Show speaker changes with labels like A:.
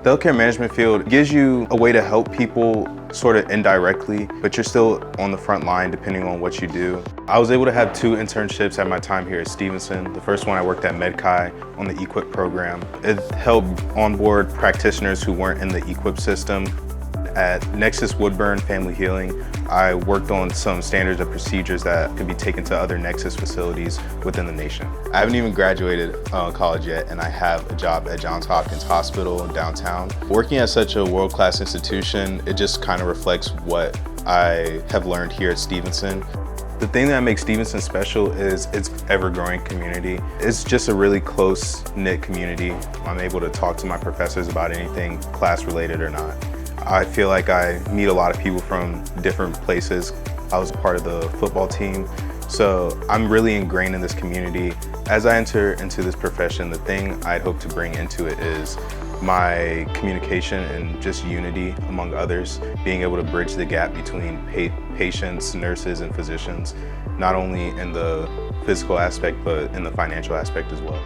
A: The healthcare management field gives you a way to help people sort of indirectly, but you're still on the front line depending on what you do. I was able to have 2 internships at my time here at Stevenson. The first one I worked at MedChi on the EQIP program. It helped onboard practitioners who weren't in the EQIP system. At Nexus Woodburn Family Healing, I worked on some standards of procedures that could be taken to other Nexus facilities within the nation. I haven't even graduated college yet, and I have a job at Johns Hopkins Hospital in downtown. Working at such a world-class institution, it just kind of reflects what I have learned here at Stevenson. The thing that makes Stevenson special is its ever-growing community. It's just a really close-knit community. I'm able to talk to my professors about anything class-related or not. I feel like I meet a lot of people from different places. I was a part of the football team, so I'm really ingrained in this community. As I enter into this profession, the thing I'd hope to bring into it is my communication and just unity among others, being able to bridge the gap between patients, nurses, and physicians, not only in the physical aspect, but in the financial aspect as well.